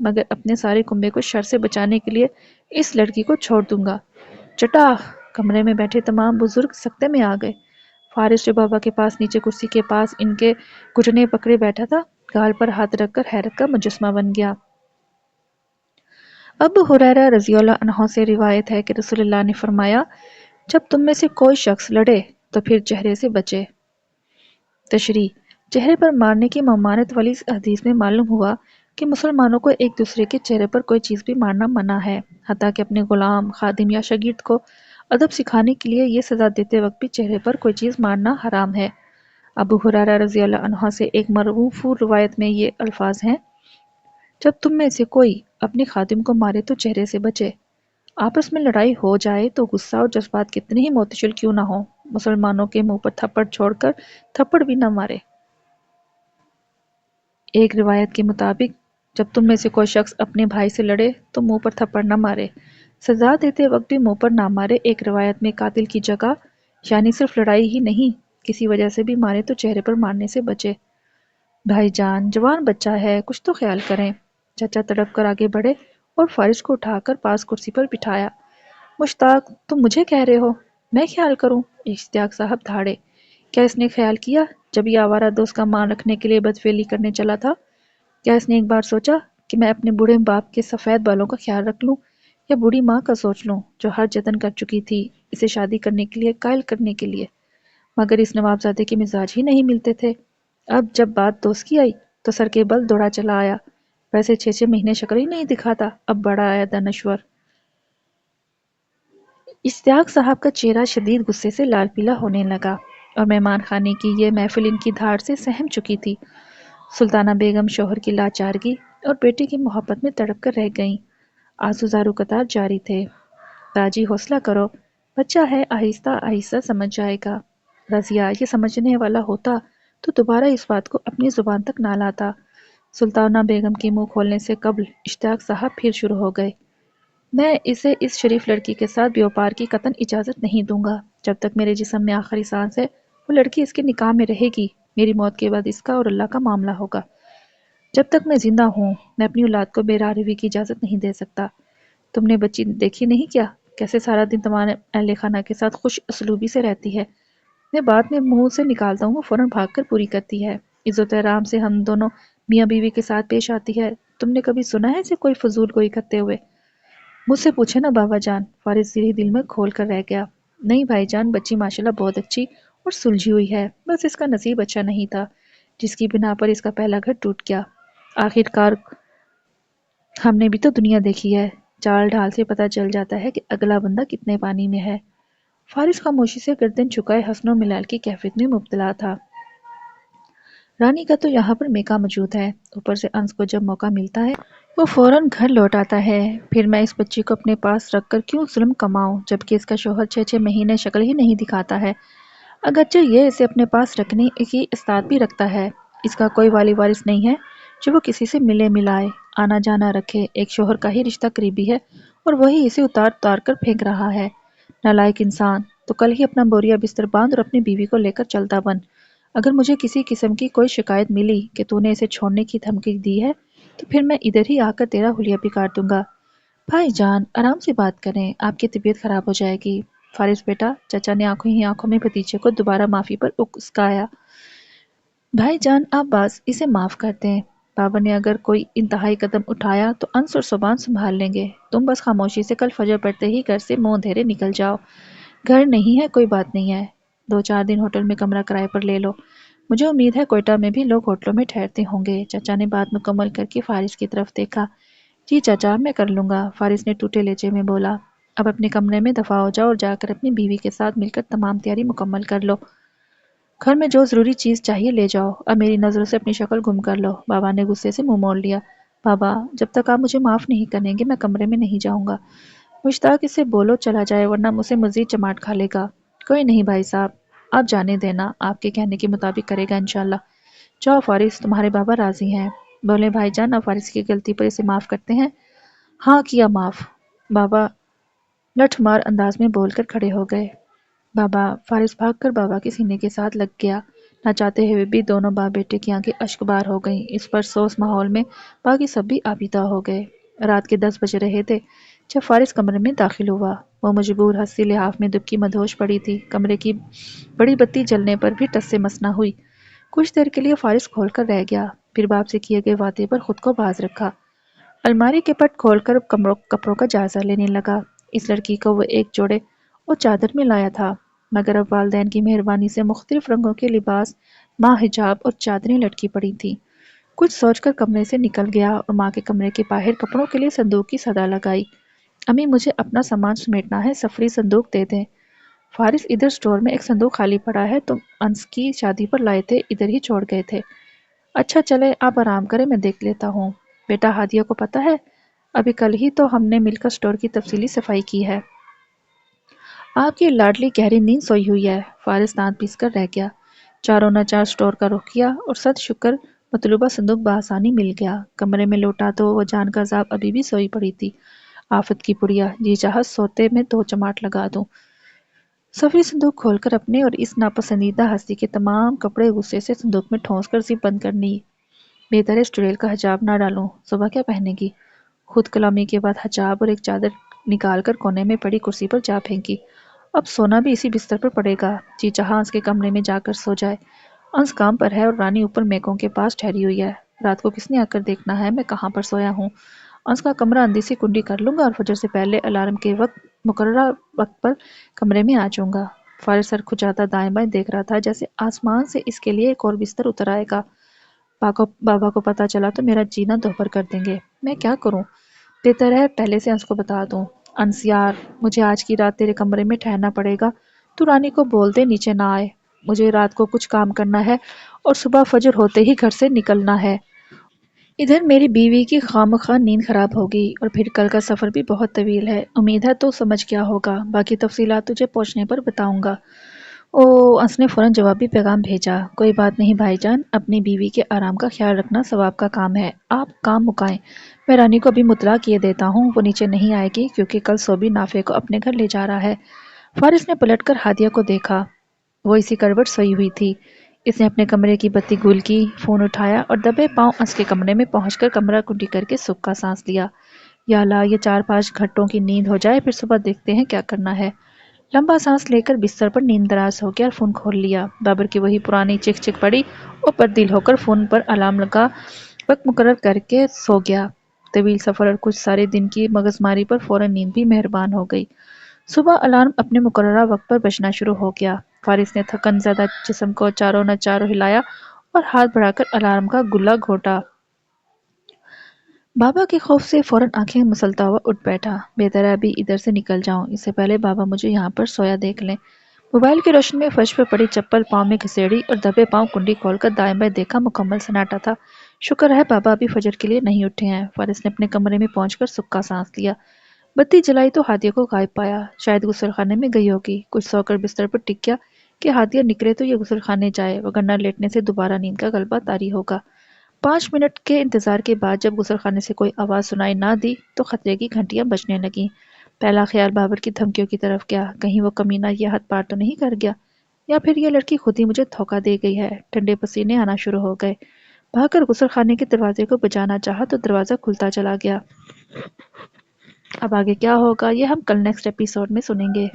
مگر اپنے سارے کنبے کو شر سے بچانے کے لیے اس لڑکی کو چھوڑ دوں گا۔ چٹا! کمرے میں بیٹھے تمام بزرگ سکتے میں آ گئے۔ فارس جو بابا کے پاس نیچے کرسی کے پاس ان کے گھٹنے پکڑے بیٹھا تھا، گال پر ہاتھ رکھ کر حیرت کا مجسمہ بن گیا۔ ابو ہریرہ رضی اللہ عنہ سے روایت ہے کہ رسول اللہ نے فرمایا، جب تم میں سے کوئی شخص لڑے تو پھر چہرے سے بچے۔ تشریح: چہرے پر مارنے کی ممانعت والی اس حدیث میں معلوم ہوا کہ مسلمانوں کو ایک دوسرے کے چہرے پر کوئی چیز بھی مارنا منع ہے، حتیٰ کہ اپنے غلام، خادم یا شاگرد کو ادب سکھانے کے لیے یہ سزا دیتے وقت بھی چہرے پر کوئی چیز مارنا حرام ہے۔ ابو ہریرہ رضی اللہ عنہ سے ایک مرفوع روایت میں یہ الفاظ ہیں، جب تم میں سے کوئی اپنے خادم کو مارے تو چہرے سے بچے۔ آپس میں لڑائی ہو جائے تو غصہ اور جذبات کتنے ہی معتدل کیوں نہ ہوں، مسلمانوں کے منہ پر تھپڑ چھوڑ کر تھپڑ بھی نہ مارے۔ ایک روایت کے مطابق جب تم میں سے کوئی شخص اپنے بھائی سے لڑے تو منہ پر تھپڑ نہ مارے، سزا دیتے وقت بھی منہ پر نہ مارے۔ ایک روایت میں قاتل کی جگہ، یعنی صرف لڑائی ہی نہیں، کسی وجہ سے بھی مارے تو چہرے پر مارنے سے بچے۔ بھائی جان، جوان بچہ ہے، کچھ تو خیال کریں۔ چچا تڑپ کر آگے بڑھے اور فارس کو اٹھا کر پاس کرسی پر بٹھایا۔ مشتاق، تم مجھے کہہ رہے ہو میں خیال کروں؟ اشتیاق صاحب دھاڑے۔ کیا اس نے خیال کیا جب یہ آوارہ دوست کا مان رکھنے کے لیے بدفعلی کرنے چلا تھا؟ کیا اس نے ایک بار سوچا کہ میں اپنے بوڑھے باپ کے سفید بالوں کا خیال رکھ لوں یا بوڑھی ماں کا سوچ لوں جو ہر جتن کر چکی تھی اسے شادی کرنے کے لیے، قائل کرنے کے لیے؟ مگر اس نوابزادے کے مزاج ہی نہیں ملتے تھے۔ اب جب بات دوست کی آئی تو سر کے بل دوڑا چلا آیا۔ ویسے 6 مہینے شکل ہی نہیں دکھاتا، اب بڑا آیا دانشور۔ اشتیاق صاحب کا چہرہ شدید غصے سے لال پیلا ہونے لگا اور مہمان خانے کی یہ محفل ان کی دھاڑ سے سہم چکی تھی۔ سلطانہ بیگم شوہر کی لاچارگی اور بیٹے کی محبت میں تڑپ کر رہ گئیں۔ آنسو زاروں قطار جاری تھے۔ باجی حوصلہ کرو، بچہ ہے، آہستہ آہستہ سمجھ جائے گا۔ رضیہ یہ سمجھنے والا ہوتا تو دوبارہ اس بات کو اپنی زبان تک نہ لاتا۔ سلطانہ بیگم کے منہ کھولنے سے قبل اشتیاق صاحب پھر شروع ہو گئے۔ میں اسے اس شریف لڑکی کے ساتھ بیوپار کی قطعاً اجازت نہیں دوں گا۔ جب تک میرے جسم میں آخری سانس ہے وہ لڑکی اس کے نکاح میں رہے گی۔ میری موت کے بعد اس کا اور اللہ کا معاملہ ہوگا۔ جب تک میں زندہ ہوں میں اپنی اولاد کو بے راہ روی کی اجازت نہیں دے سکتا۔ تم نے بچی دیکھی نہیں کیا کیسے سارا دن تمہارے اہل خانہ کے ساتھ خوش اسلوبی سے رہتی ہے؟ میں بات میں منہ سے نکالتا ہوں وہ فوراً بھاگ کر پوری کرتی ہے۔ عزت و احترام سے ہم دونوں میاں بیوی کے ساتھ پیش آتی ہے۔ تم نے کبھی سنا ہے اسے کوئی فضول گوئی کرتے ہوئے؟ مجھ سے پوچھے نا بابا جان، فارس ہی دل میں کھول کر رہ گیا۔ نہیں بھائی جان، بچی ماشاءاللہ بہت اچھی اور سلجھی ہوئی ہے، بس اس کا نصیب اچھا نہیں تھا جس کی بنا پر اس کا پہلا گھر ٹوٹ گیا۔ آخر کار ہم نے بھی تو دنیا دیکھی ہے، چال ڈھال سے پتہ چل جاتا ہے کہ اگلا بندہ کتنے پانی میں ہے۔ فارس خاموشی سے گردن جھکائے حسن و ملال کی کیفیت میں مبتلا تھا۔ رانی کا تو یہاں پر میکا موجود ہے، اوپر سے انس کو جب موقع ملتا ہے وہ فوراً گھر لوٹ آتا ہے۔ پھر میں اس بچی کو اپنے پاس رکھ کر کیوں ظلم کماؤں جبکہ اس کا شوہر 6 مہینے شکل ہی نہیں دکھاتا ہے، اگرچہ یہ اسے اپنے پاس رکھنے کی استعداد بھی رکھتا ہے۔ اس کا کوئی والی وارث نہیں ہے جو وہ کسی سے ملے ملائے آنا جانا رکھے، ایک شوہر کا ہی رشتہ قریبی ہے اور وہی اسے اتار اتار کر پھینک رہا ہے۔ نالائق انسان، تو کل ہی اپنا بوریا بستر باندھ اور اپنی بیوی کو لے کر چلتا بن۔ اگر مجھے کسی قسم کی کوئی شکایت ملی کہ تو نے اسے چھوڑنے کی دھمکی دی ہے تو پھر میں ادھر ہی آ کر تیرا حلیہ بگاڑ دوں گا۔ بھائی جان آرام سے بات کریں، آپ کی طبیعت خراب ہو جائے گی۔ فارس بیٹا، چچا نے آنکھوں ہی آنکھوں میں بھتیجے کو دوبارہ معافی پر اکسایا۔ بھائی جان آپ بس اسے معاف کر دیں، بابا نے اگر کوئی انتہائی قدم اٹھایا تو انس اور صبان سنبھال لیں گے۔ تم بس خاموشی سے کل فجر پڑتے ہی گھر سے منہ اندھیرے نکل جاؤ۔ گھر نہیں ہے کوئی بات نہیں ہے، 2 4 دن ہوٹل میں کمرہ کرائے پر لے لو۔ مجھے امید ہے کوئٹہ میں بھی لوگ ہوٹلوں میں ٹھہرتے ہوں گے۔ چچا نے بات مکمل کر کے فارس کی طرف دیکھا۔ جی چچا میں کر لوں گا، فارس نے ٹوٹے لہجے میں بولا۔ اب اپنے کمرے میں دفع ہو جاؤ اور جا کر اپنی بیوی کے ساتھ مل کر تمام تیاری مکمل کر لو۔ گھر میں جو ضروری چیز چاہیے لے جاؤ، اب میری نظروں سے اپنی شکل گم کر لو۔ بابا نے غصے سے منہ موڑ لیا۔ بابا جب تک آپ مجھے معاف نہیں کریں گے میں کمرے میں نہیں جاؤں گا۔ مشتاق اسے بولو چلا جائے ورنہ مجھ سے مزید چماٹ کھا لے گا۔ کوئی نہیں بھائی صاحب، آپ جانے دینا، آپ کے کہنے کے مطابق کرے گا انشاءاللہ۔ جاؤ فارس، تمہارے بابا راضی ہیں۔ بولے بھائی جان اب فارس کی غلطی پر اسے معاف کرتے ہیں؟ ہاں کیا معاف، بابا لٹھ مار انداز میں بول کر کھڑے ہو گئے۔ بابا، فارس بھاگ کر بابا کے سینے کے ساتھ لگ گیا۔ نہ چاہتے ہوئے بھی دونوں باپ بیٹے کی آنکھیں اشک بار ہو گئیں۔ اس پر سوس ماحول میں باقی سب بھی آبیدہ ہو گئے۔ رات کے 10 بج رہے تھے جب فارس کمرے میں داخل ہوا۔ وہ مجبور ہنسی لحاف میں دبکی مدہوش پڑی تھی۔ کمرے کی بڑی بتی جلنے پر بھی ٹس سے مس نہ ہوئی۔ کچھ دیر کے لیے فارس کھول کر رہ گیا، پھر باپ سے کیے گئے وعدے پر خود کو باز رکھا۔ الماری کے پٹ کھول کر کپڑوں کا جائزہ لینے لگا۔ اس لڑکی کو وہ ایک جوڑے اور چادر میں لایا تھا، مگر اب والدین کی مہربانی سے مختلف رنگوں کے لباس، ماں حجاب اور چادریں لٹکی پڑی تھیں۔ کچھ سوچ کر کمرے سے نکل گیا اور ماں کے کمرے کے باہر کپڑوں کے لیے صندوق کی صدا لگائی۔ امی مجھے اپنا سامان سمیٹنا ہے، سفری صندوق دے دیں۔ فارس ادھر سٹور میں ایک صندوق خالی پڑا ہے، تم انس کی شادی پر لائے تھے، ادھر ہی چھوڑ گئے تھے۔ اچھا چلے آپ آرام کریں، میں دیکھ لیتا ہوں۔ بیٹا ہادیہ کو پتہ ہے؟ ابھی کل ہی تو ہم نے مل کر سٹور کی تفصیلی صفائی کی ہے۔ آپ کی لاڈلی گہری نیند سوئی ہوئی ہے۔ فارس دانت پیس کر رہ گیا۔ چاروں ناچار سٹور کا رخ کیا اور صد شکر مطلوبہ صندوق بآسانی مل گیا۔ کمرے میں لوٹا تو وہ جان کا عذاب ابھی بھی سوئی پڑی تھی۔ آفت کی پڑیا، جی چاہت سوتے میں 2 چماٹ لگا دوں۔ سفری صندوق کھول کر اپنے اور اس ناپسندیدہ ہستی کے تمام کپڑے غصے سے صندوق میں ٹھونس کر زپ بند کرنی۔ بہتر ہے اسٹریل کا حجاب نہ ڈالوں، صبح کیا پہنے گی؟ خود کلامی کے بعد حجاب اور ایک چادر نکال کر کونے میں پڑی کرسی پر جا پھینکی۔ اب سونا بھی اسی بستر پر پڑے گا۔ جی چاہا انس کے کمرے میں جا کر سو جائے۔ انس کام پر ہے اور رانی اوپر میکوں کے پاس ٹھہری ہوئی ہے۔ رات کو کس نے آ کر دیکھنا ہے میں کہاں پر سویا ہوں۔ انس کا کمرہ اندھی سی کنڈی کر لوں گا اور فجر سے پہلے الارم کے مقررہ وقت پر کمرے میں آ جاؤں گا۔ فارس سر کھجاتا دائیں بائیں دیکھ رہا تھا جیسے آسمان سے اس کے لیے ایک اور بستر اتر آئے گا۔ بابا کو پتا چلا تو میرا جینا دوپہر کر دیں گے۔ میں کیا کروں؟ بہتر ہے پہلے سے انس کو بتا دوں۔ انس یار، مجھے آج کی رات تیرے کمرے میں ٹھہرنا پڑے گا۔ تو رانی کو بول دے نیچے نہ آئے۔ مجھے رات کو کچھ کام کرنا ہے اور صبح فجر ہوتے ہی گھر سے نکلنا ہے۔ ادھر میری بیوی کی خواہ نیند خراب ہوگی اور پھر کل کا سفر بھی بہت طویل ہے۔ امید ہے تو سمجھ گیا ہوگا، باقی تفصیلات تجھے پہنچنے پر بتاؤں گا۔ انس نے فوراً جوابی پیغام بھیجا۔ کوئی بات نہیں بھائی جان، اپنی بیوی کے آرام کا خیال رکھنا ثواب کا کام ہے، آپ کام مکائیں۔ میں رانی کو ابھی مطلع کیے دیتا ہوں، وہ نیچے نہیں آئے گی کیونکہ کل صوبی نافع کو اپنے گھر لے جا رہا ہے۔ فارس نے پلٹ کر ہادیہ کو دیکھا، وہ اسی کروٹ سوئی ہوئی تھی۔ اس نے اپنے کمرے کی بتی گل کی، فون اٹھایا اور دبے پاؤں انس کے کمرے میں پہنچ کر کمرہ کنڈی کر کے سکھ کا سانس لیا۔ یا اللہ، یہ 4-5 گھنٹوں کی نیند ہو جائے پھر صبح دیکھتے ہیں کیا کرنا ہے۔ لمبا سانس لے کر بستر پر نیند دراز ہو گیا اور فون کھول لیا۔ بابر کی وہی پرانی چک چک پڑی، اوپر دل ہو کر فون پر الارم لگا وقت مقرر کر کے سو گیا۔ طویل سفر اور کچھ سارے دن کی مغزماری پر فوراً نیند بھی مہربان ہو گئی۔ صبح الارم اپنے مقررہ وقت پر بجنا شروع ہو گیا۔ فارس نے تھکن زدہ جسم کو چاروں نہ چاروں ہلایا اور ہاتھ بڑھا کر الارم کا گلہ گھونٹا۔ بابا کے خوف سے فوراً آنکھیں مسلتا ہوا اٹھ بیٹھا۔ بہتر ہے ابھی ادھر سے نکل جاؤں، اس سے پہلے بابا مجھے یہاں پر سویا دیکھ لیں۔ موبائل کی روشنی میں فرش پر پڑی چپل پاؤں میں گھسیڑی اور دبے پاؤں کنڈی کھول کر دائیں بائیں دیکھا، مکمل سناٹا تھا۔ شکر ہے بابا ابھی فجر کے لیے نہیں اٹھے ہیں۔ فارس نے اپنے کمرے میں پہنچ کر سکھ کا سانس لیا۔ بتی جلائی تو ہادیہ کو غائب پایا، شاید غسل خانے میں گئی ہوگی۔ کچھ سو کر بستر پر ٹک گیا کہ ہادیہ نکلے تو یہ غسل خانے جائے، وگرنہ لیٹنے سے دوبارہ نیند کا غلبہ طاری ہوگا۔ 5 منٹ کے انتظار کے بعد جب غسل خانے سے کوئی آواز سنائی نہ دی تو خطرے کی گھنٹیاں بجنے لگیں۔ پہلا خیال بابر کی دھمکیوں کی طرف گیا، کہیں وہ کمینہ یہ حد پار تو نہیں کر گیا، یا پھر یہ لڑکی خود ہی مجھے دھوکہ دے گئی ہے۔ ٹھنڈے پسینے آنا شروع ہو گئے۔ بھاگ کر غسل خانے کے دروازے کو بجانا چاہا تو دروازہ کھلتا چلا گیا۔ اب آگے کیا ہوگا یہ ہم کل نیکسٹ ایپیسوڈ میں سنیں گے۔